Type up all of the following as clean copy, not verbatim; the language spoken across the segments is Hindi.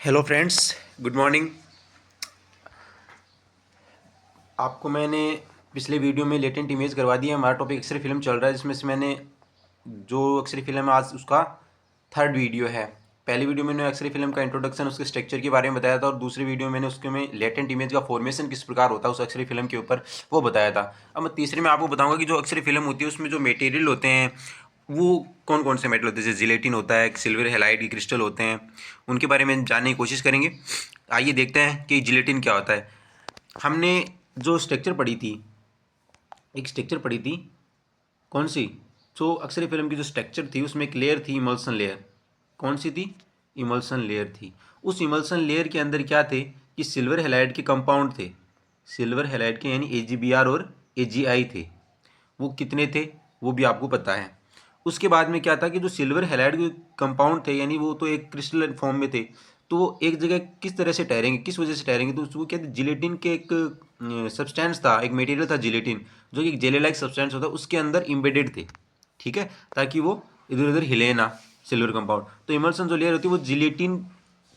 Hello friends, good morning. आपको मैंने पिछले वीडियो में लेटेंट इमेज करवा दी है। हमारा टॉपिक एक्सरे फिल्म चल रहा है, जिसमें से मैंने जो एक्सरे फिल्म है आज उसका थर्ड वीडियो है। पहली वीडियो में मैंने एक्सरे फिल्म का इंट्रोडक्शन, उसके स्ट्रक्चर के बारे में बताया था, और दूसरी वीडियो में मैंने उसके में लेटेंट इमेज का फॉर्मेशन किस प्रकार होता है उस एक्सरे फिल्म के ऊपर वो बताया था। अब मैं तीसरे में आपको बताऊंगा कि जो एक्सरे फिल्म होती है उसमें जो मटेरियल होते हैं वो कौन कौन से मेटल होते हैं। जैसे जिलेटिन होता है, सिल्वर हैलाइड के क्रिस्टल होते हैं, उनके बारे में जानने की कोशिश करेंगे। आइए देखते हैं कि जिलेटिन क्या होता है। हमने जो स्ट्रक्चर पढ़ी थी, एक स्ट्रक्चर पढ़ी थी, कौन सी, जो अक्सर फिल्म की जो स्ट्रक्चर थी उसमें एक लेयर थी, इमल्सन लेयर। कौन सी थी? इमल्सन लेयर थी। उस इमल्सन लेयर के अंदर क्या थे कि सिल्वर हैलाइड के कंपाउंड थे। सिल्वर हैलाइड के यानी AgBr और AgI थे। वो कितने थे वो भी आपको पता है। उसके बाद में क्या था कि जो सिल्वर हैलाइड के कंपाउंड थे, यानी वो तो एक क्रिस्टल फॉर्म में थे, तो वो एक जगह किस तरह से ठहरेंगे, किस वजह से ठहरेंगे, तो उसको क्या, जिलेटिन के एक सब्सटेंस था, एक मटेरियल था जिलेटिन, जो कि जेली लाइक सब्सटेंस होता है, उसके अंदर इम्बेडेड थे। ठीक है, ताकि वो इधर उधर हिले ना सिल्वर कंपाउंड। तो इमल्सन जो लेयर होती है वो जिलेटिन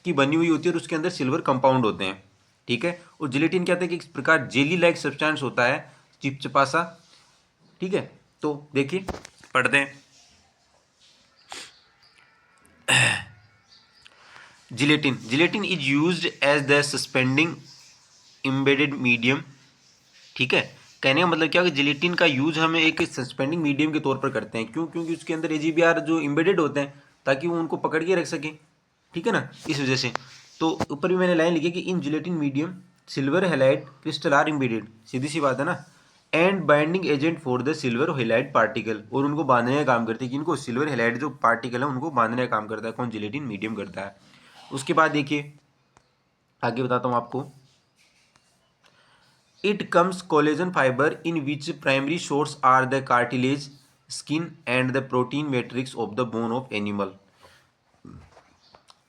की बनी हुई होती है, और उसके अंदर सिल्वर कंपाउंड होते हैं। ठीक है, और जिलेटिन क्या होता है कि इस प्रकार जेली लाइक सब्सटेंस होता है, चिपचिपा सा। ठीक है, तो देखिए पढ़ते हैं। Gelatin is used as the suspending embedded medium. ठीक है, कहने का मतलब क्या है कि जिलेटिन का यूज हमें एक सस्पेंडिंग मीडियम के तौर पर करते हैं। क्यों? क्योंकि उसके अंदर AgBr जो एम्बेडेड होते हैं, ताकि वो उनको पकड़ के रख सके। ठीक है ना, इस वजह से। तो ऊपर भी मैंने लाइन लिखी कि in gelatin medium silver halide crystal are embedded. सीधी सी बात है ना। And binding agent for the silver halide particle, और उनको बांधने का काम करते हैं। कि इनको सिल्वर हैलाइड जो पार्टिकल है उनको बांधने का काम करता है कौन? जिलेटिन मीडियम करता है। उसके बाद देखिए आगे बताता हूँ आपको। It comes collagen fiber in which primary source are the cartilage, skin and the protein matrix of the bone of animal।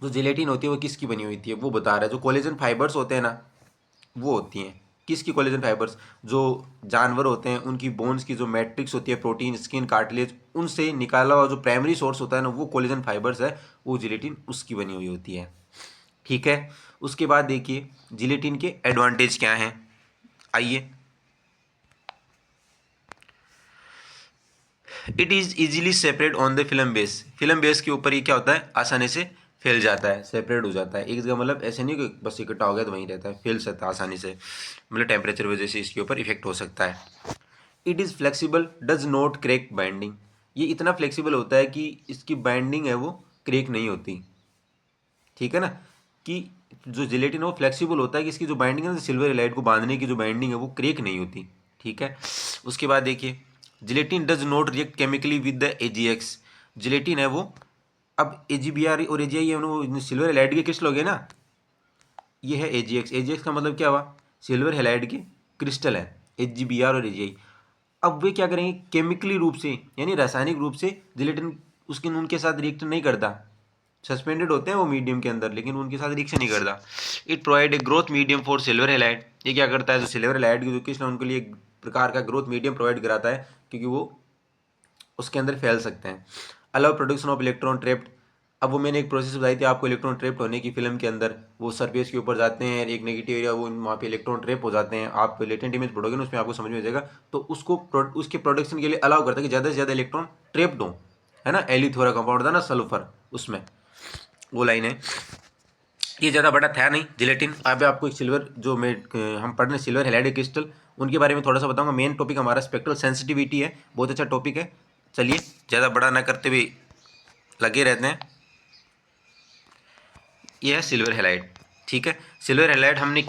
जो जिलेटिन होती है वो किसकी बनी हुई थी वो बता रहा है। जो कोलेजन फाइबर्स होते हैं ना, वो होती हैं किसकी? Collagen fibres. जो जानवर होते हैं उनकी बोन्स की जो मैट्रिक्स होती है, प्रोटीन, स्किन, कार्टिलेज, उनसे निकाला हुआ जो प्राइमरी सोर्स होता है ना, वो कोलेजन फाइबर्स है, वो जिलेटिन उसकी बनी हुई होती है। ठीक है, उसके बाद देखिए जिलेटिन के एडवांटेज क्या हैं। आइए, it is easily separate on the film base. Film base के ऊपर ये क्या होता है, आसानी से फैल जाता है, सेपरेट हो जाता है एक जगह। मतलब ऐसे नहीं कि बस इकट्ठा हो गया तो वहीं रहता है, फैल सकता है आसानी से। मतलब टेम्परेचर वजह से इसके ऊपर इफेक्ट हो सकता है। It is flexible, does not crack binding. ये इतना फ्लेक्सिबल होता है कि इसकी बाइंडिंग है वो क्रैक नहीं होती। ठीक है ना, कि जो जिलेटिन है वो फ्लेक्सिबल होता है कि इसकी जो बाइंडिंग है ना, सिल्वर हैलाइड को बांधने की जो बाइंडिंग है वो क्रैक नहीं होती। ठीक है, उसके बाद देखिए gelatin does not react chemically with the AgX। Gelatin है वो, अब AgBr और AgI है वो सिल्वर हैलाइड के क्रिस्टल हो गए ना, ये है AgX। AgX का मतलब क्या हुआ? सिल्वर हैलाइड के क्रिस्टल है, AgBr और AgI। अब वे क्या करेंगे केमिकली रूप से, यानी रासायनिक रूप से जिलेटिन उसके उनके साथ रिएक्ट नहीं करता। सस्पेंडेड होते हैं वो मीडियम के अंदर, लेकिन उनके साथ रिएक्शन नहीं करता। It provide a growth medium for silver halide. ये क्या करता है, जो सिल्वर हैलाइड की जो क्रिस्टल है उनके लिए एक प्रकार का ग्रोथ मीडियम प्रोवाइड कराता है, क्योंकि वो उसके अंदर फैल सकते हैं। Allow production of electron trapped. अब वो मैंने एक प्रोसेस बताई थी आपको इलेक्ट्रॉन ट्रैप्ड होने की। फिल्म के अंदर वो सरफेस के ऊपर जाते हैं, एक नेगेटिव एरिया, वो वहाँ पे इलेक्ट्रॉन ट्रैप हो जाते हैं। आप लेटेंट इमेज पढ़ोगे ना, उसमें आपको समझ में आ जाएगा। तो उसको उसके प्रोडक्शन के लिए अलाउ करता है कि ज़्यादा से ज़्यादा इलेक्ट्रॉन ट्रैप्ड हो, है ना। एलिथोरा कंपाउंड था ना सल्फर, उसमें वो लाइन है। ये ज़्यादा बड़ा था नहीं जिलेटिन। अब आपको एक सिल्वर जो मैं हम पढ़ रहे हैं सिल्वर हैलाइड क्रिस्टल, उनके बारे में थोड़ा सा बताऊंगा। मेन टॉपिक हमारा स्पेक्ट्रल सेंसिटिविटी है, बहुत अच्छा टॉपिक है। चलिए ज़्यादा बड़ा ना करते हुए लगे रहते हैं। ये है सिल्वर हैलाइड। ठीक है, सिल्वर हैलाइड हमने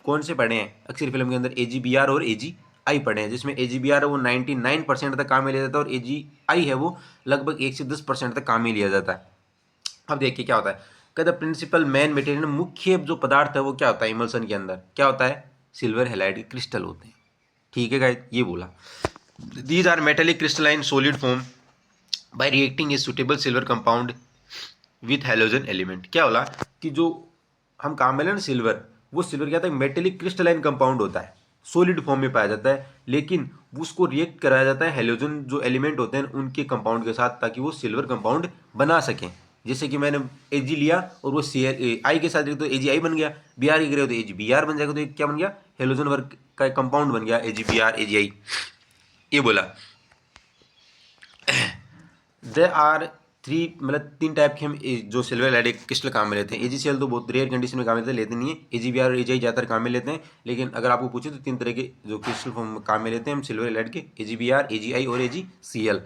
कौन से पढ़े हैं अक्सर फिल्म के अंदर? AgBr और AgI पढ़े हैं, जिसमें AgBr है वो 99% तक काम में लिया जाता है, और AgI है वो लगभग 1 से 10% तक काम में लिया जाता है। अब देखिए क्या होता है, कहता प्रिंसिपल मेन मटेरियल, मुख्य जो पदार्थ है वो क्या होता है इमल्सन के अंदर, क्या होता है? सिल्वर हैलाइड के क्रिस्टल होते हैं। ठीक है गाइस, ये बोला। These are metallic crystalline solid form by reacting a suitable silver compound with halogen element. क्या बोला कि जो हम काम में ना सिल्वर, वो सिल्वर क्या था, मेटेलिक क्रिस्टलाइन कंपाउंड होता है, सॉलिड फॉर्म में पाया जाता है, लेकिन उसको रिएक्ट कराया जाता है हेलोजन जो एलिमेंट होते हैं उनके कंपाउंड के साथ, ताकि वो सिल्वर कंपाउंड बना सकें। जैसे कि मैंने ए जी लिया और वो सी आई के साथ तो ए जी आई बन गया, बी आर के करे तो ए जी बी आर बन जाएगा, तो क्या बन गया, हेलोजन वर्ग का कंपाउंड बन गया, ए जी बी आर ए जी आई। ये बोला दे आर थ्री, मतलब 3 टाइप के हम जो सिल्वर हैलाइड क्रिस्टल काम में लेते हैं। एजीसीएल तो बहुत रेयर कंडीशन में काम लेते नहीं है, एजीबीआर और एजीआई ज़्यादातर काम में लेते हैं, लेकिन अगर आपको पूछे तो 3 तरह के जो क्रिस्टल फॉर्म काम में लेते हैं हम सिल्वर हैलाइड के, एजीबीआर, एजीआई और एजीसीएल।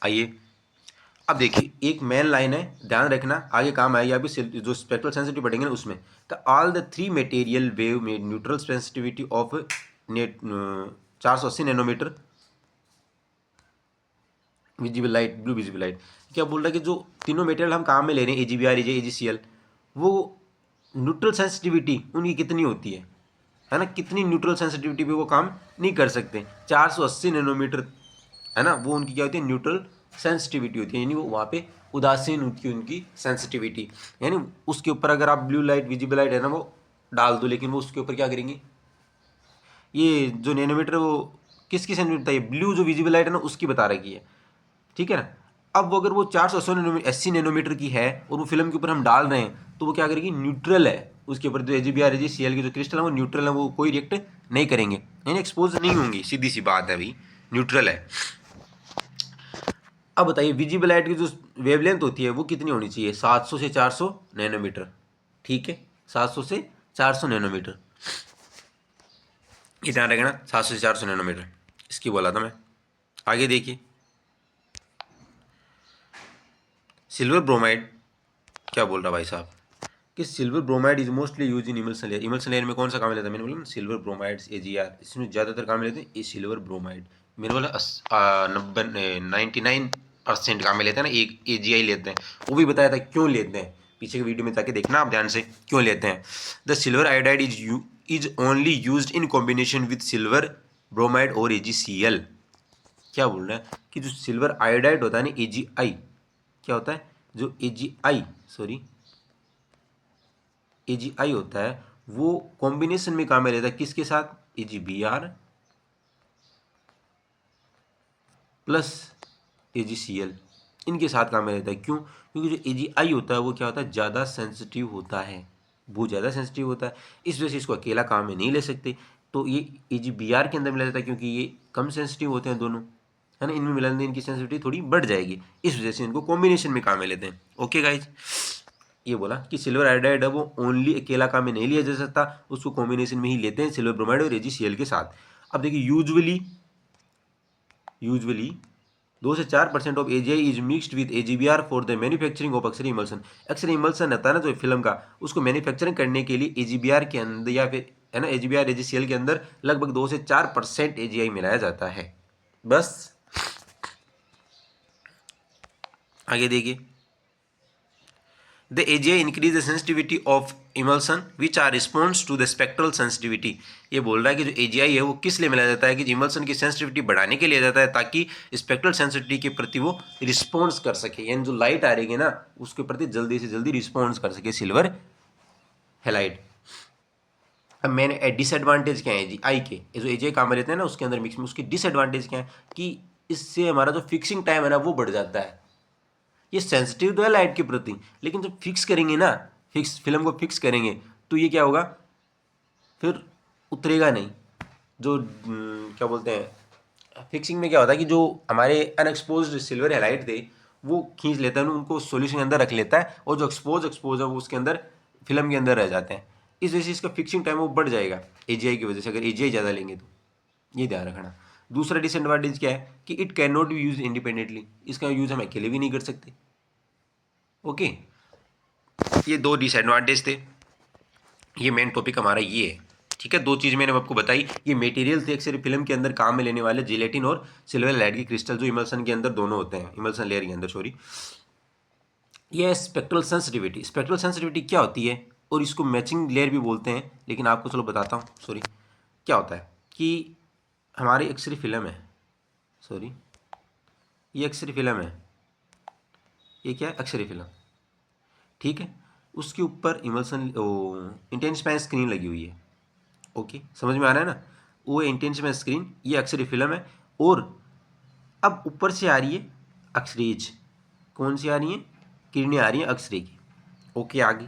आइए अब देखिए एक मेन लाइन है, ध्यान रखना आगे काम आएगी आपकी जो स्पेक्ट्रल सेंसिटिविटी पढ़ेंगे ना उसमें, का ऑल द 3 मटेरियल वेव में neutral sensitivity of net 480 nanometre visible light, blue visible light. क्या बोल रहा है कि जो तीनों मटेरियल हम काम में ले रहे हैं, एजीबीआर, एजीसीएल, वो न्यूट्रल सेंसिटिविटी उनकी कितनी होती है ना, कितनी न्यूट्रल सेंसिटिविटी पे वो काम नहीं कर सकते, 480 नैनोमीटर, है ना, वो उनकी क्या होती है, न्यूट्रल सेंसिटिविटी होती है, यानी वो वहाँ पे उदासीन होती है उनकी सेंसिटिविटी। यानी उसके ऊपर अगर आप ब्लू लाइट विजिबल लाइट है ना वो डाल दो, लेकिन वो उसके ऊपर क्या करेंगे, ये जो नैनोमीटर वो किसकी सेंसिटिविटी है, ब्लू जो विजिबल लाइट है ना उसकी बता रखी है, ठीक है ना। अब वो अगर वो 480 नैनोमीटर की है और वो फिल्म के ऊपर हम डाल रहे हैं तो वो क्या करेगी, न्यूट्रल है, उसके ऊपर जो एजीबीआर एजीसीएल के जो क्रिस्टल है वो न्यूट्रल है, वो कोई रिएक्ट नहीं करेंगे, यानी एक्सपोज नहीं होंगी, सीधी सी बात है भाई, न्यूट्रल है। अब बताइए विजिबल लाइट की जो वेवलेंथ होती है वो कितनी होनी चाहिए, 700 से 400 नैनोमीटर, ठीक है, 700 से 400 नैनोमीटर, ये ध्यान रखना, 700 से 400 नैनोमीटर इसकी बोला था मैं। आगे देखिए सिल्वर ब्रोमाइड, क्या बोल रहा भाई साहब कि silver bromide is mostly use in emulsion layer. Emulsion layer में कौन सा काम लेता है, मैंने बोला सिल्वर ब्रोमाइड्स एजीआर, इसमें ज़्यादातर काम लेते हैं ये सिल्वर ब्रोमाइड, मैंने बोला 99% काम में लेते हैं ना, एक एजीआई लेते हैं, वो भी बताया था क्यों लेते हैं, पीछे की वीडियो में जाके देखना आप ध्यान से क्यों लेते हैं। The silver iodide is only use in combination with silver bromide और एजीसीएल। क्या बोल रहा है कि जो सिल्वर आयोडाइड होता है ना एजीआई, क्या होता है, जो एजीआई सॉरी एजीआई होता है वो कॉम्बिनेशन में काम में रहता है किसके साथ, एजीबीआर प्लस एजीसीएल, इनके साथ काम में रहता है। क्यों, क्योंकि जो एजीआई होता है वो क्या होता है, ज़्यादा सेंसिटिव होता है, बहुत ज़्यादा सेंसिटिव होता है, इस वजह से इसको अकेला काम में नहीं ले सकते, तो ये एजीबीआर के अंदर मिला जाता है, क्योंकि ये कम सेंसिटिव होते हैं दोनों, है ना, इनमें मिलाने इनकी सेंसिटिविटी थोड़ी बढ़ जाएगी, इस वजह से इनको कॉम्बिनेशन में काम में लेते हैं। ओके गाइज, ये बोला कि सिल्वर आयोडाइड है वो ओनली अकेला काम में नहीं लिया जा सकता, उसको कॉम्बिनेशन में ही लेते हैं सिल्वर ब्रोमाइड और एजीसीएल के साथ। अब देखिए यूजुअली 2 से 4% of AGI is mixed with AGBR for the manufacturing of x ray emulsion. X ray emulsion होता है ना जो फिल्म का, उसको मैन्युफैक्चरिंग करने के लिए एजीबीआर के अंदर या फिर है ना एजीबीआर एजीसीएल के अंदर लगभग 2 से 4% एजीआई मिलाया जाता है। बस आगे देखिए The AGI increase the sensitivity of emulsion which are response to the spectral sensitivity। ये बोल रहा है कि जो AGI है वो किस लिए मिलाया जाता है कि इमल्सन की सेंसिटिविटी बढ़ाने के लिए जाता है ताकि स्पेक्ट्रल सेंसिटिविटी के प्रति वो रिस्पॉन्स कर सके, यानी जो लाइट आ रही है ना उसके प्रति जल्दी से जल्दी रिस्पॉन्स कर सके सिल्वर हैलाइड। अब मैंने डिसएडवांटेज क्या है जी आई के, ये जो AGI काम में रहते हैं ना उसके अंदर मिक्स में, उसकी डिसएडवांटेज क्या है कि इससे हमारा जो फिक्सिंग टाइम है ना वो बढ़ जाता है। ये सेंसिटिव तो है लाइट के प्रति, लेकिन जब फिक्स करेंगे ना, फिक्स फिल्म को फिक्स करेंगे तो ये क्या होगा, फिर उतरेगा नहीं। जो क्या बोलते हैं फिक्सिंग में क्या होता है कि जो हमारे अनएक्सपोज्ड सिल्वर हैलाइड थे वो खींच लेता है, उनको सॉल्यूशन के अंदर रख लेता है, और जो एक्सपोज है वो उसके अंदर फिल्म के अंदर रह जाते हैं, इस वजह से इसका फिक्सिंग टाइम वो बढ़ जाएगा एजीआई की वजह से, अगर एजीआई ज़्यादा लेंगे तो, ये ध्यान रखना। दूसरा डिसएडवांटेज क्या है कि it can not be use independently, इसका यूज हम अकेले भी नहीं कर सकते। ओके, ये 2 डिसएडवांटेज थे, ये मेन टॉपिक हमारा ये है, ठीक है। 2 चीज़ मैंने आपको बताई, ये मटेरियल थे एक्सरे फिल्म के अंदर काम में लेने वाले जिलेटिन और सिल्वर हैलाइड की क्रिस्टल जो इमल्सन के अंदर दोनों होते हैं, इमल्सन लेयर के अंदर सॉरी। ये स्पेक्ट्रल सेंसिटिविटी क्या होती है, और इसको मैचिंग लेयर भी बोलते हैं, लेकिन आपको चलो बताता हूँ सॉरी क्या होता है कि हमारी एक्सरे फिल्म है, सॉरी ये एक्सरे फिल्म है, ये क्या है एक्सरे फिल्म, ठीक है, उसके ऊपर इमल्सन इंटेंसिफाइंग स्क्रीन लगी हुई है। ओके, समझ में आ रहा है ना, वो इंटेंसिफाइंग स्क्रीन, ये एक्सरे फिल्म है, और अब ऊपर से आ रही है एक्सरेज, कौन सी आ रही है, किरणें आ रही हैं अक्सरे की। ओके, आगे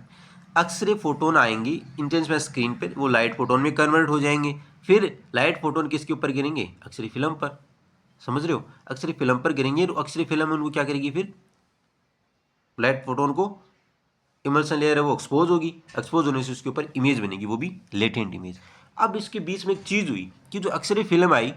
अक्सरे फोटोन आएंगी इंटेंसिफायर स्क्रीन पर, वो लाइट फोटोन में कन्वर्ट हो जाएंगे। फिर लाइट फोटोन किसके ऊपर गिरेंगे? अक्सरे फिल्म पर। समझ रहे हो? अक्सरे फिल्म पर गिरेंगे, तो अक्सरे फिल्म उनको क्या करेगी? फिर लाइट फोटोन को इमल्सन लेयर है वो एक्सपोज होगी, एक्सपोज होने से उसके ऊपर इमेज बनेगी, वो भी लेटेंट इमेज। अब इसके बीच में एक चीज़ हुई कि जो अक्सरे फिल्म आई,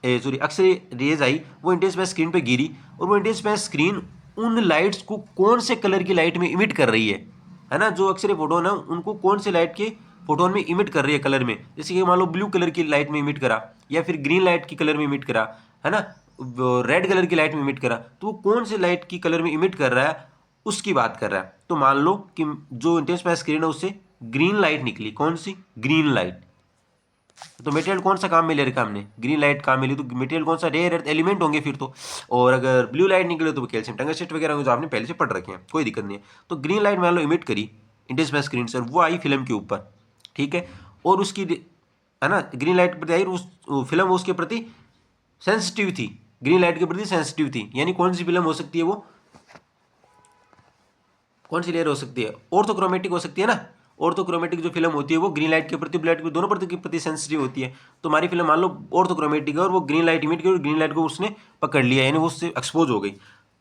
सॉरी अक्सरे रेज आई, वो इंटेंसिफायर स्क्रीन पे गिरी, और वो इंटेंसिफायर स्क्रीन उन लाइट्स को कौन से कलर की लाइट में इमिट कर रही है ना? जो अक्सरे फोटोन है उनको कौन से लाइट के फोटोन में इमिट कर रही है कलर में, जैसे कि मान लो ब्लू कलर की लाइट में इमिट करा, या फिर ग्रीन लाइट की कलर में इमिट करा, है ना, रेड कलर की लाइट में इमिट करा, तो वो कौन से लाइट की कलर में इमिट कर रहा है उसकी बात कर रहा है। तो मान लो कि जो इंटेंसिफायर स्क्रीन है उससे ग्रीन लाइट निकली। कौन सी? Green light. तो मटेरियल कौन सा काम में ले रखा हमने? ग्रीन लाइट काम मिली, तो मटेरियल कौन सा? रेयर अर्थ एलिमेंट होंगे फिर तो। और अगर ब्लू लाइट निकले तो वो कैल्शियम टंगस्टेट वगैरह होंगे, जो आपने पहले से पढ़ रखे हैं, कोई दिक्कत नहीं है। तो ग्रीन लाइट मान लो इमिट करी इंटेंसिफायर स्क्रीन से, वो आई फिल्म के ऊपर, ठीक है, और उसकी, है ना, ग्रीन लाइट पर आई, उस फिल्म उसके प्रति सेंसिटिव थी, ग्रीन लाइट के प्रति सेंसिटिव थी। यानी कौन सी फिल्म हो सकती है वो? कौन सी लेयर हो सकती है? ऑर्थोक्रोमेटिक हो सकती है ना। ऑर्थोक्रोमेटिक जो फिल्म होती है वो ग्रीन लाइट के प्रति, ब्लू लाइट के दोनों प्रति के प्रति सेंसिटिव होती है। तो हमारी फिल्म मान लो ऑर्थोक्रोमेटिक है और वो ग्रीन लाइट इमिट की, और ग्रीन लाइट को उसने पकड़ लिया, यानी वो उससे एक्सपोज हो गई।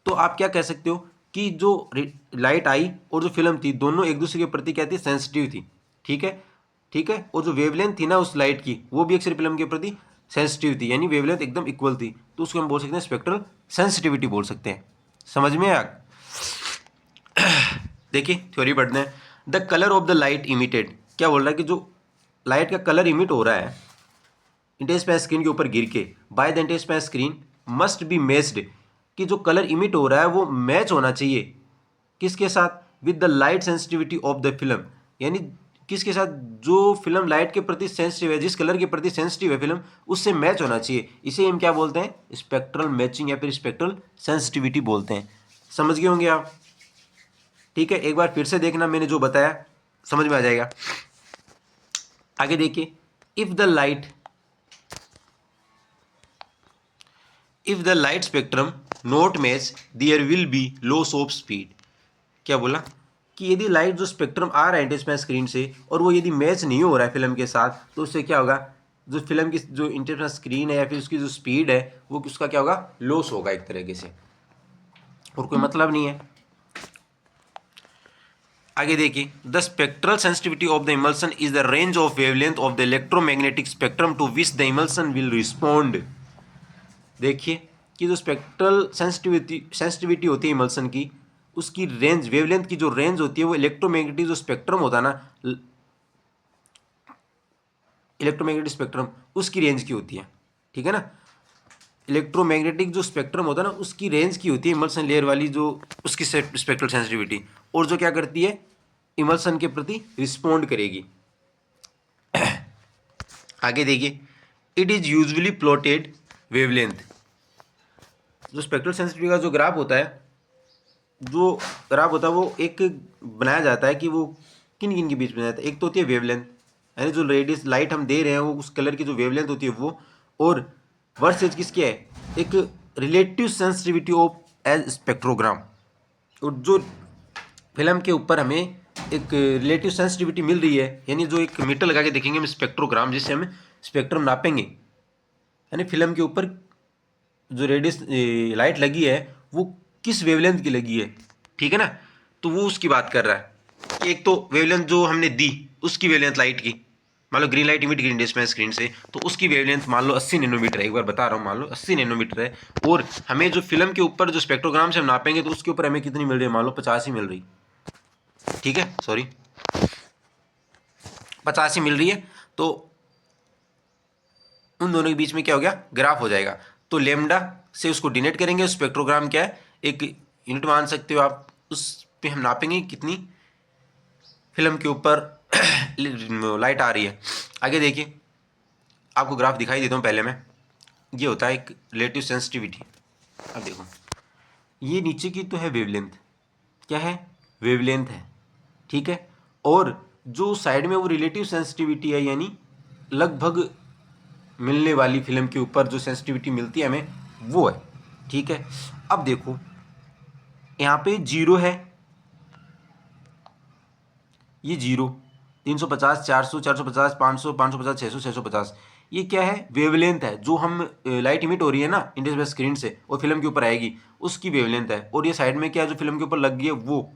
तो आप क्या कह सकते हो कि जो लाइट आई और जो फिल्म थी दोनों एक दूसरे के प्रति क्या थी? सेंसिटिव थी। ठीक है, ठीक है। और जो वेवलेंथ थी ना उस लाइट की, वो भी अक्सर फिल्म के प्रति सेंसिटिव थी, यानी वेवलेंथ एकदम इक्वल थी। तो उसको हम बोल सकते हैं स्पेक्ट्रल सेंसिटिविटी बोल सकते हैं। समझ में आया? देखिए थ्योरी पढ़ते हैं। The colour of the light emitted, क्या बोल रहा है कि जो लाइट का कलर इमिट हो रहा है इंटेंसिफायर स्क्रीन के ऊपर गिर के, by the intensifier screen must be matched, कि जो कलर इमिट हो रहा है वो मैच होना चाहिए किसके साथ? With the light sensitivity of the film, यानी किसके साथ? जो फिल्म लाइट के प्रति सेंसिटिव है, जिस कलर के प्रति सेंसिटिव है फिल्म, उससे मैच होना चाहिए। इसे हम क्या बोलते हैं? स्पेक्ट्रल मैचिंग या फिर स्पेक्ट्रल सेंसिटिविटी बोलते हैं। समझ गए होंगे आप? ठीक है, एक बार फिर से देखना, मैंने जो बताया समझ में आ जाएगा। आगे देखिए, if the light spectrum not match there will be loss of speed. क्या बोला? कि यदि लाइट जो स्पेक्ट्रम आ रहा है इंटेंसिफायर स्क्रीन से और वो यदि मैच नहीं हो रहा है फिल्म के साथ, तो उससे क्या होगा? जो फिल्म की जो इंटेंसिफायर स्क्रीन है या फिर उसकी जो स्पीड है वो उसका क्या होगा? लॉस होगा एक तरीके से, और कोई मतलब नहीं है। आगे देखिए, the spectral sensitivity of the emulsion is the range of wavelength of the electromagnetic spectrum to which the emulsion will respond. देखिए कि जो स्पेक्ट्रल सेंसिटिविटी होती है इमल्सन की, उसकी रेंज, वेवलेंथ की जो रेंज होती है वो इलेक्ट्रोमैग्नेटिक जो स्पेक्ट्रम होता है ना, इलेक्ट्रोमैग्नेटिक स्पेक्ट्रम, उसकी रेंज की होती है। ठीक है ना, इलेक्ट्रोमैग्नेटिक जो स्पेक्ट्रम होता है ना उसकी रेंज की होती है इमल्सन लेयर वाली जो उसकी स्पेक्ट्रल सेंसिटिविटी, और जो क्या करती है? इमल्सन के प्रति रिस्पॉन्ड करेगी। आगे देखिए, it is usually plotted wavelength. जो स्पेक्ट्रल सेंसिटिविटी का जो ग्राफ होता है, वो एक बनाया जाता है कि वो किन किन के बीच में जाता है। एक तो होती है वेवलेंथ, यानी जो रेडियस लाइट हम दे रहे हैं वो उस कलर की जो वेवलेंथ होती है वो, और वर्सेज किसके है? एक relative sensitivity of as spectrogram. और जो फिल्म के ऊपर हमें एक रिलेटिव सेंसिटिविटी मिल रही है, यानी जो एक मीटर लगा के देखेंगे हम स्पेक्ट्रोग्राम, जिससे हम स्पेक्ट्रम नापेंगे, यानी फिल्म के ऊपर जो रेडियस लाइट लगी है वो किस वेवलेंथ की लगी है। ठीक है ना, तो वो उसकी बात कर रहा है। एक तो वेवलेंथ जो हमने दी उसकी वेवलेंथ लाइट की, मान लो green light emit green display screen से, तो उसकी वेवलेंथ मान लो 80 नैनोमीटर है, एक बार बता रहा हूँ, मान लो 80 नैनोमीटर है। और हमें जो फिल्म के ऊपर जो स्पेक्ट्रोग्राम से हम नापेंगे तो उसके ऊपर हमें कितनी मिल रही है? मान लो 85 मिल रही। ठीक है, सॉरी 85 मिल रही है। तो उन दोनों के बीच में क्या हो गया? ग्राफ हो जाएगा। तो लेमडा से उसको डिनोट करेंगे। स्पेक्ट्रोग्राम क्या है? एक यूनिट मान सकते हो आप, उस पे हम नापेंगे कितनी फिल्म के ऊपर लाइट आ रही है। आगे देखिए, आपको ग्राफ दिखाई देता हूँ पहले मैं। ये होता है एक रिलेटिव सेंसिटिविटी। अब देखो, ये नीचे की तो है वेवलेंथ, क्या है? वेवलेंथ है। ठीक है, और जो साइड में वो रिलेटिव सेंसिटिविटी है, यानी लगभग मिलने वाली फिल्म के ऊपर जो सेंसिटिविटी मिलती है हमें, वो है। ठीक है, अब देखो यहाँ पे 0 है, ये 0, 350, 400, 450, 500, 550, 600, 650, ये क्या है? वेवलेंथ है। जो हम लाइट इमिट हो रही है ना इंडिविजुअल स्क्रीन से और फिल्म के ऊपर आएगी, उसकी वेवलेंथ है। और ये साइड में क्या है जो फिल्म के ऊपर लग गई है वो,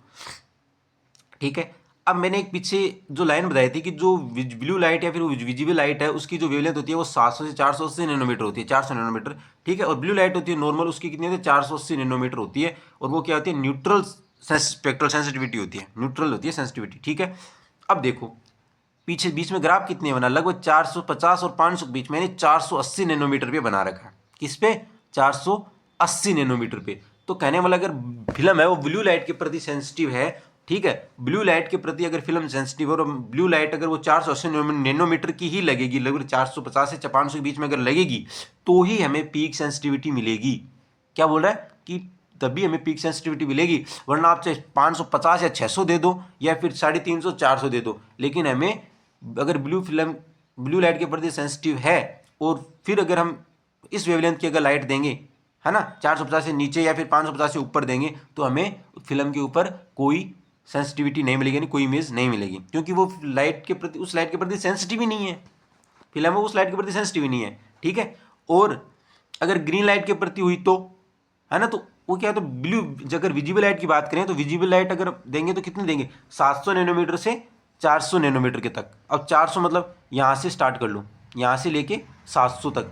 ठीक है। अब मैंने एक पीछे जो लाइन बताई थी कि जो ब्लू लाइट या फिर विजिबल लाइट है उसकी जो वेवलेंथ होती है वो 700 से 480 नैनोमीटर होती है, 400 नैनोमीटर, ठीक है। और ब्लू लाइट होती है नॉर्मल, उसकी कितनी होती है? 480 नैनोमीटर होती है। और वो क्या होती है? न्यूट्रल स्पेक्ट्रल सेंसिटिविटी होती है, न्यूट्रल होती है सेंसिटिविटी, ठीक है। अब देखो पीछे बीच में ग्राफ कितने बना, लगभग 450 और 500 के बीच में, यानी 480 नैनोमीटर पे बना रखा है। किस पे? 480 नैनोमीटर पे। तो कहने वाला अगर फिल्म है वो ब्लू लाइट के प्रति सेंसिटिव है, ठीक है, ब्लू लाइट के प्रति अगर फिल्म सेंसिटिव है और ब्लू लाइट अगर वो 480 नैनोमीटर की ही लगेगी, लगभग 450 से 500 के बीच में अगर लगेगी, तो ही हमें पीक सेंसिटिविटी मिलेगी। क्या बोल रहा है कि तभी हमें पीक सेंसिटिविटी मिलेगी, वरना आप चाहे 550 या 600 दे दो या फिर 350 400 दे दो, लेकिन हमें अगर ब्लू लाइट के प्रति सेंसिटिव है और फिर अगर हम इस वेवलेंथ की अगर लाइट देंगे, है ना, 450 से नीचे या फिर 550 से ऊपर देंगे, तो हमें फिल्म के ऊपर कोई सेंसिटिविटी नहीं मिलेगी, कोई इमेज नहीं मिलेगी, क्योंकि वो लाइट के प्रति, उस लाइट के प्रति सेंसिटिव ही नहीं है। फिल्म उस लाइट के प्रति सेंसिटिव ही नहीं है, ठीक है। और अगर ग्रीन लाइट के प्रति हुई तो, है ना, तो वो क्या है, तो ब्लू, अगर विजिबल लाइट की बात करें तो विजिबल लाइट अगर देंगे तो कितने देंगे? 700 नैनोमीटर से 400 नैनोमीटर के तक। अब 400 मतलब यहाँ से स्टार्ट कर लो, यहाँ से लेके 700 तक,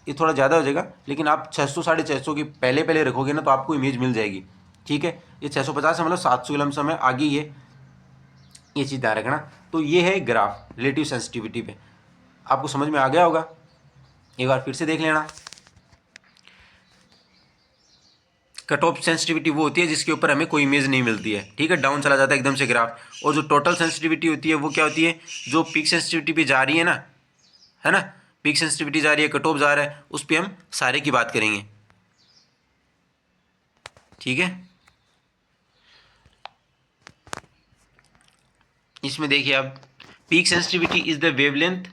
ये थोड़ा ज़्यादा हो जाएगा, लेकिन आप 600 650 के पहले पहले रखोगे ना तो आपको इमेज मिल जाएगी, ठीक है। ये 650 है मतलब 700 के लमसम है आगे, ये चीज़ ध्यान रखना। तो ये है ग्राफ रिलेटिव सेंसिटिविटी पे, आपको समझ में आ गया होगा, एक बार फिर से देख लेना। कट ऑफ सेंसिटिविटी वो होती है जिसके ऊपर हमें कोई इमेज नहीं मिलती है, ठीक है, डाउन चला जाता है एकदम से ग्राफ। और जो टोटल सेंसिटिविटी होती है वो क्या होती है? जो पीक सेंसिटिविटी पे जा रही है ना, है ना, पीक सेंसिटिविटी जा रही है, कट ऑफ जा रहा है, उस पर हम सारे की बात करेंगे, ठीक है। इसमें देखिए आप, peak sensitivity is the wavelength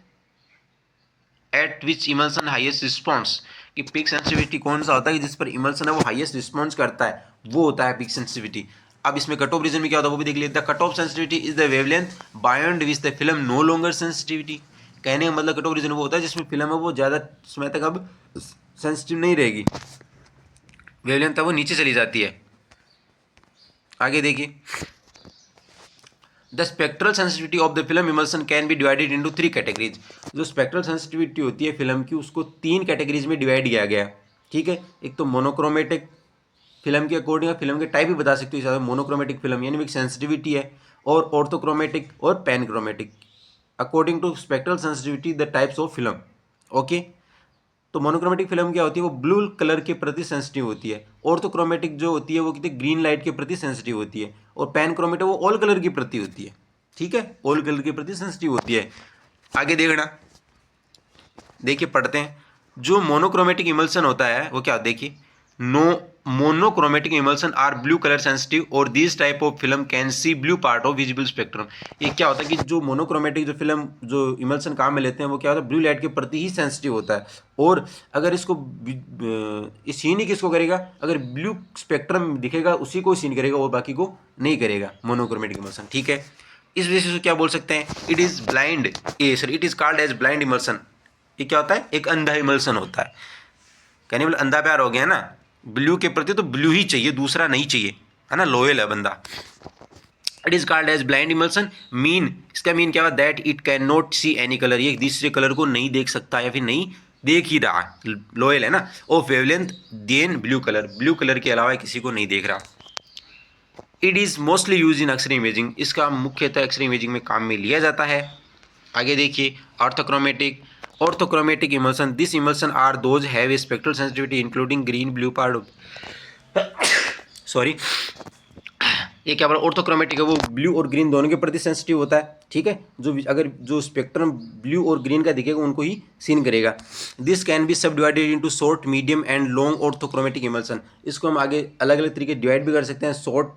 eight which emulsion highest response, कि पीक सेंसिटिविटी कौन सा होता है जिस पर इमल्सन है वो हाईएस्ट रिस्पॉन्स करता है, वो होता है पीक सेंसिटिविटी। अब इसमें कट ऑफ रीजन में क्या होता है वो भी देख लीजिए। The cut off sensitivity is the wavelength beyond which the film no longer sensitivity. कहने का मतलब कट ऑफ रीजन वो होता है जिसमें फिल्म है वो ज़्यादा समय तक अब सेंसिटिव नहीं रहेगी, वेवलेंथ है वो नीचे चली जाती है। आगे देखिए, the spectral sensitivity of the film emulsion can be divided into 3 categories. जो स्पेक्ट्रल सेंसिटिविटी होती है फिल्म की उसको 3 कैटेगरीज में डिवाइड किया गया, ठीक है। एक तो मोनोक्रोमेटिक, फिल्म के अकॉर्डिंग फिल्म के टाइप भी बता सकते हो, मोनोक्रोमेटिक फिल्म यानी सेंसिटिविटी है, और ऑर्थोक्रोमेटिक और panchromatic, according to spectral sensitivity the types of film, okay. तो मोनोक्रोमेटिक फिल्म क्या होती है? वो ब्लू कलर के प्रति सेंसिटिव होती है। ऑर्थोक्रोमेटिक जो होती है वो कितनी ग्रीन लाइट के प्रति सेंसिटिव होती है। और पैनक्रोमेटिक वो ऑल कलर के प्रति होती है, ठीक है, ऑल कलर के प्रति सेंसिटिव होती है। आगे देखना, देखिए पढ़ते हैं। जो मोनोक्रोमेटिक इमल्सन होता है वो क्या, देखिए, monochromatic emulsion are blue colour sensitive और this type of film can see blue part of visible spectrum. ये क्या होता है कि जो मोनोक्रोमेटिक जो फिल्म जो इमल्सन काम में लेते हैं वो क्या होता है, ब्लू लाइट के प्रति ही सेंसिटिव होता है। और अगर इसको इस सीन ही किसको करेगा, अगर ब्लू स्पेक्ट्रम दिखेगा उसी को सीन करेगा और बाकी को नहीं करेगा, मोनोक्रोमेटिक इमल्सन, ठीक है। इस वजह से क्या बोल सकते हैं, it is blind, it is called as blind emulsion. ये क्या होता है, एक अंधा इमल्सन होता है। कहने वाला अंधा प्यार हो गया ना, ब्लू के प्रति तो ब्लू ही चाहिए, दूसरा नहीं चाहिए, है ना, लोयल है बंदा। It is called as blind emulsion. Mean, इसका मीन क्या हुआ, that it can not see any colour, ये दूसरे कलर को नहीं देख सकता या फिर नहीं देख ही रहा, लोयल है ना। Of wavelength then blue colour, blue colour के अलावा किसी को नहीं देख रहा। It is mostly use in x ray imaging, इसका मुख्यतः एक्सरे इमेजिंग में काम में लिया जाता है। आगे देखिए, orthochromatic emulsion, this emulsion are those have a spectral sensitivity including green blue part sorry, ये क्या बोला, ऑर्थोक्रोमेटिक है वो ब्लू और ग्रीन दोनों के प्रति सेंसिटिव होता है, ठीक है। अगर जो स्पेक्ट्रम ब्लू और ग्रीन का दिखेगा उनको ही सीन करेगा। This can be subdivided into short, medium and long orthochromatic emulsion. इसको हम आगे अलग अलग तरीके डिवाइड भी कर सकते हैं, शॉर्ट,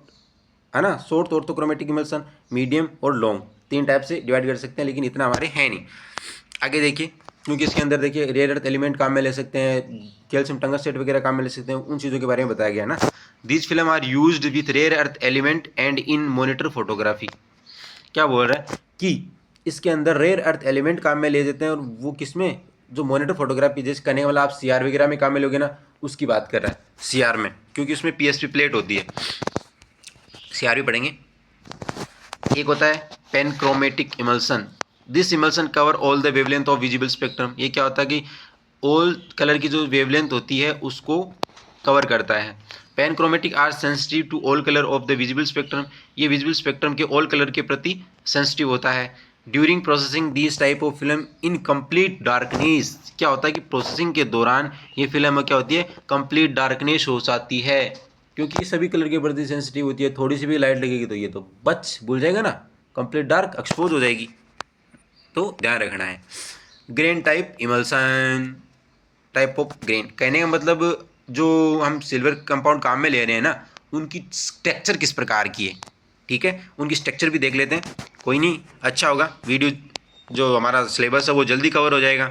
है ना, शॉर्ट ऑर्थोक्रोमेटिक इमल्सन, मीडियम और लॉन्ग, 3 टाइप से डिवाइड कर सकते हैं, लेकिन इतना हमारे है नहीं। आगे देखिए, क्योंकि इसके अंदर देखिए रेयर अर्थ एलिमेंट काम में ले सकते हैं, कैल्शियम टंगस्टेट वगैरह काम में ले सकते हैं, उन चीज़ों के बारे में बताया गया ना। These film are used with rare earth element and in monitor photography. क्या बोल रहा है कि इसके अंदर रेयर अर्थ एलिमेंट काम में ले देते हैं, और वो किसमें, जो मॉनिटर फोटोग्राफी जैसे करने वाला आप सीआर वगैरह में काम में लोगे ना, उसकी बात कर रहा है सीआर में, क्योंकि उसमें पीएसपी प्लेट होती है। सीआर भी पढ़ेंगे। एक होता है panchromatic emulsion. This emulsion cover all the wavelength of visible spectrum. ये क्या होता है कि ऑल कलर की जो वेवलेंथ होती है उसको कवर करता है। Panchromatic are sensitive to all colour of the visible spectrum. ये विजिबल स्पेक्ट्रम के ऑल कलर के प्रति सेंसिटिव होता है। During processing this type of film in complete darkness. क्या होता है कि प्रोसेसिंग के दौरान ये फिल्म क्या होती है, कंप्लीट डार्कनेस हो जाती है, क्योंकि सभी कलर के प्रति सेंसिटिव होती है। थोड़ी सी भी लाइट लगेगी तो ये तो बच भूल जाएगा ना, कंप्लीट डार्क एक्सपोज हो जाएगी, तो ध्यान रखना है। Grain type emulsion, type of grain कहने का मतलब जो हम सिल्वर कंपाउंड काम में ले रहे हैं ना, उनकी स्ट्रक्चर किस प्रकार की है, ठीक है, उनकी स्ट्रक्चर भी देख लेते हैं। कोई नहीं, अच्छा होगा वीडियो, जो हमारा सिलेबस है वो जल्दी कवर हो जाएगा।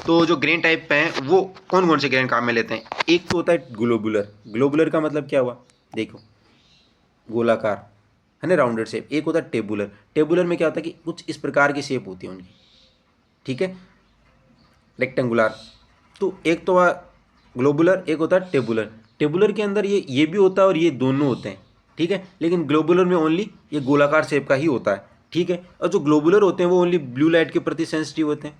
तो जो ग्रेन टाइप पे हैं वो कौन कौन से ग्रेन काम में लेते हैं। एक तो होता है ग्लोबुलर। ग्लोबुलर का मतलब क्या हुआ, देखो गोलाकार है ना, राउंडेड शेप। एक होता है टेबुलर। टेबुलर में क्या होता है कि कुछ इस प्रकार की शेप होती है उनकी, ठीक है, रेक्टेंगुलर। तो एक तो हुआ ग्लोबुलर, एक होता है टेबुलर। टेबुलर के अंदर ये भी होता है और ये दोनों होते हैं, ठीक है, लेकिन ग्लोबुलर में ओनली ये गोलाकार शेप का ही होता है, ठीक है। और जो ग्लोबुलर होते हैं वो ओनली ब्लू लाइट के प्रति सेंसिटिव होते हैं।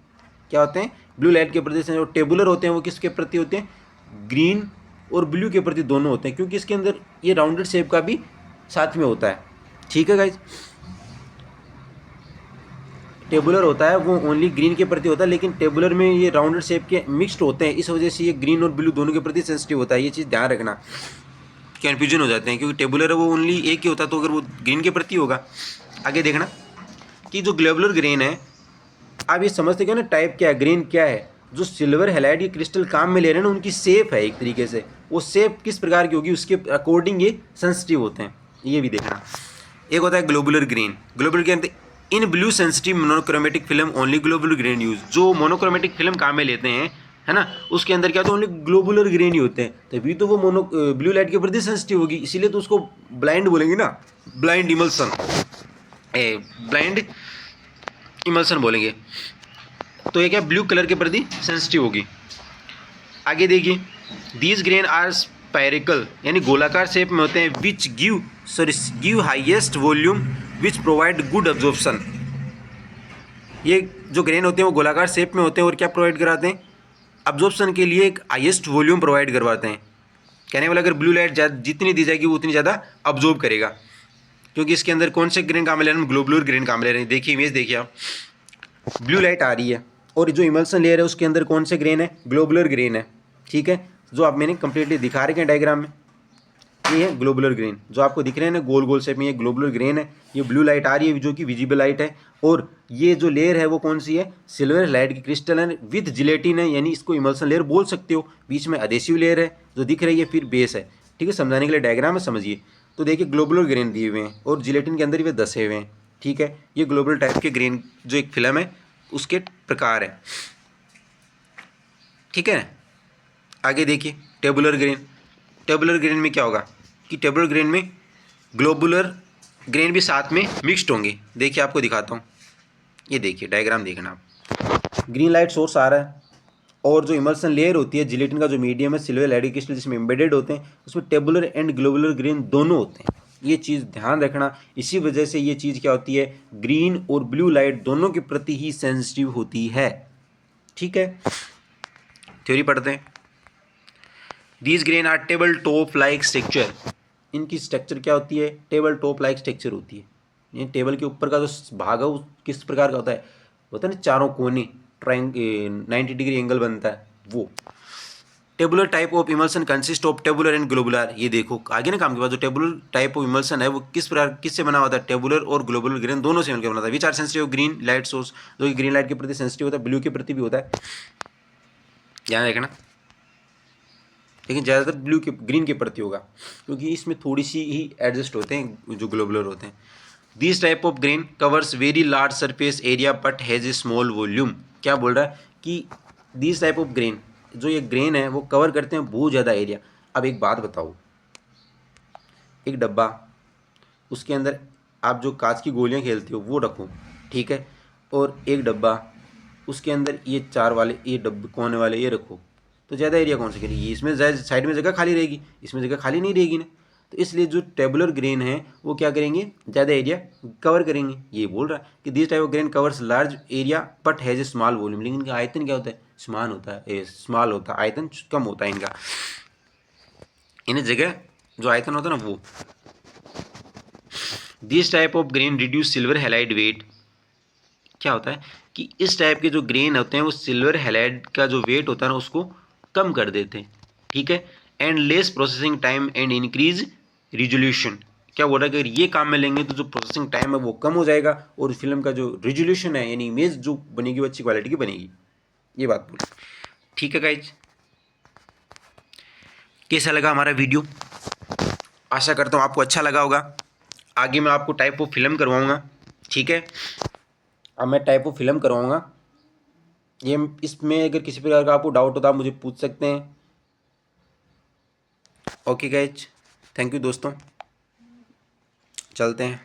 क्या होते हैं, ब्लू लाइट के प्रति सेंसिटिव। टेबुलर होते हैं वो किसके प्रति होते हैं, ग्रीन और ब्लू के प्रति दोनों होते हैं, क्योंकि इसके अंदर ये राउंडेड शेप का भी साथ में होता है, ठीक है गाइज। टेबुलर होता है वो ओनली ग्रीन के प्रति होता है, लेकिन टेबुलर में ये राउंडेड शेप के मिक्स्ड होते हैं, इस वजह से ये ग्रीन और ब्लू दोनों के प्रति सेंसिटिव होता है। ये चीज़ ध्यान रखना, कन्फ्यूजन हो जाते हैं, क्योंकि टेबुलर है वो ओनली एक ही होता है, तो अगर वो ग्रीन के प्रति होगा। आगे देखना कि जो ग्लोबुलर ग्रेन है, आप ये समझते क्या ना टाइप क्या है, ग्रेन क्या है। जो सिल्वर हैलाइड ये क्रिस्टल काम में ले रहे हैं ना, उनकी शेप है एक तरीके से, वो शेप किस प्रकार की होगी उसके अकॉर्डिंग ये सेंसिटिव होते हैं, ये भी देखना। एक होता है globular green. Globular green in blue sensitive monochromatic film only globular grain use. जो मोनोक्रोमेटिक फिल्म काम में लेते हैं है ना, उसके अंदर क्या होता है, ओनली ग्लोबुलर ग्रेन ही होते हैं, तभी तो वो ब्लू लाइट के प्रति सेंसिटिव होगी, इसीलिए तो उसको ब्लाइंड बोलेंगे ना, ब्लाइंड इमल्सन, ब्लाइंड इमल्सन बोलेंगे। तो ये क्या ब्लू कलर के प्रति सेंसिटिव होगी। आगे देखिए, दीज ग्रेन आर स्पायरिकल यानी गोलाकार शेप में होते हैं, which give highest volume which provide good absorption. ये जो ग्रेन होते हैं वो गोलाकार शेप में होते हैं और क्या प्रोवाइड कराते हैं, एब्जॉर्प्शन के लिए एक हाईएस्ट वॉल्यूम प्रोवाइड करवाते हैं। कहने वाला अगर ब्लू लाइट जितनी दी जाएगी वो उतनी ज़्यादा अब्जॉर्ब करेगा, क्योंकि इसके अंदर कौन से ग्रेन काम ले रहे हैं, ग्लोबुलर ग्रेन काम ले रहे हैं। देखिए इमेज देखिए आप, ब्लू लाइट आ रही है और जो इमल्सन लेयर है उसके अंदर कौन से ग्रेन है, ग्लोबुलर ग्रेन है, ठीक है, जो आप मैंने कंप्लीटली दिखा रखे हैं डायग्राम में। ये है ग्लोबुलर ग्रेन, जो आपको दिख रहे हैं ना गोल गोल शेप में, ये ग्लोबुलर ग्रेन है। ये ब्लू लाइट आ रही है जो कि विजिबल लाइट है, और ये जो लेयर है वो कौन सी है, सिल्वर लाइट की क्रिस्टल है विथ जिलेटिन है, यानी इसको इमल्सन लेयर बोल सकते हो। बीच में अडेसिव लेयर है जो दिख रही है, फिर बेस है, ठीक है, समझाने के लिए डायग्राम है, समझिए। तो देखिए ग्लोबुलर ग्रेन दिए हुए हैं और जिलेटिन के अंदर भी दसे हुए हैं, ठीक है। ये ग्लोबुलर टाइप के ग्रेन जो एक फिल्म है उसके प्रकार है, ठीक है। आगे देखिए टेबुलर ग्रेन। टेबुलर ग्रेन में क्या होगा कि टेबुलर ग्रेन में ग्लोबुलर ग्रेन भी साथ में मिक्स्ड होंगे। देखिए आपको दिखाता हूँ, ये देखिए डायग्राम देखना आप, ग्रीन लाइट सोर्स आ रहा है और जो इमल्सन लेयर होती है जिलेटिन का जो मीडियम है सिल्वर लाइट क्रिस्टल जिसमें एम्बेडेड होते हैं, उसमें टेबुलर एंड ग्लोबुलर ग्रेन दोनों होते हैं। ये चीज़ ध्यान रखना, इसी वजह से ये चीज़ क्या होती है, ग्रीन और ब्लू लाइट दोनों के प्रति ही सेंसिटिव होती है, ठीक है। थ्योरी पढ़ते हैं। These grain are table top like structure. इनकी स्ट्रक्चर क्या होती है, टेबल टॉप लाइक स्ट्रक्चर होती है। ये टेबल के ऊपर का जो भाग है वो किस प्रकार का होता है ना, चारों कोने 90 डिग्री एंगल बनता है वो। Tabular type of emulsion consist of tabular and globular. ये देखो आगे ना काम के बाद, जो टेबुलर टाइप ऑफ इमल्सन है वो किस प्रकार किससे बना होता है, टेबुलर और ग्लोबुलर ग्रेन दोनों से मिलकर बना होता है। Which are sensitive green light source, जो कि ग्रीन लाइट के प्रति सेंसिटिव होता है, ब्लू के प्रति भी होता है, ध्यान रखना, लेकिन ज़्यादातर ब्लू के ग्रीन के प्रति होगा, क्योंकि इसमें थोड़ी सी ही एडजस्ट होते हैं जो ग्लोबुलर होते हैं। This type of grain covers very large surface area but has a small volume. क्या बोल रहा है कि दिस टाइप ऑफ ग्रेन, जो ये ग्रेन है वो कवर करते हैं बहुत ज़्यादा एरिया। अब एक बात बताओ, एक डब्बा, उसके अंदर आप जो कांच की गोलियां खेलते हो वो रखो, ठीक है, और एक डब्बा उसके अंदर ये 4 वाले ये डब्बे कोने वाले ये रखो, तो ज़्यादा एरिया कौन सा करेगी? इसमें साइड में जगह खाली रहेगी, इसमें जगह खाली नहीं रहेगी ना। तो इसलिए जो टेबुलर ग्रेन है वो क्या करेंगे, ज़्यादा एरिया कवर करेंगे। ये बोल रहा है कि this type of grain covers large area but has a small volume, लेकिन इनका आयतन क्या होता है, स्मॉल होता है, स्मॉल होता है, आयतन कम होता है इनका। इन्हें जगह जो आयतन होता है ना वो। This type of grain reduce silver halide weight, क्या होता है कि इस टाइप के जो ग्रेन होते हैं वो सिल्वर हैलाइड का जो वेट होता है ना उसको कम कर देते हैं, ठीक है। And less processing time and increase resolution, क्या बोल रहा है कि अगर ये काम में लेंगे तो जो प्रोसेसिंग टाइम है वो कम हो जाएगा और फिल्म का जो रिजोल्यूशन है यानी इमेज जो बनेगी वो अच्छी क्वालिटी की बनेगी। ये बात बोली, ठीक है गाइज। कैसा लगा हमारा वीडियो? आशा करता हूँ आपको अच्छा लगा होगा। आगे मैं आपको टाइप ऑफ फिल्म करवाऊँगा, ठीक है। अब मैं टाइप ऑफ फिल्म करवाऊँगा, ये इसमें अगर किसी प्रकार का आपको डाउट हो तो आप मुझे पूछ सकते हैं। ओके गाइज, थैंक यू दोस्तों, चलते हैं।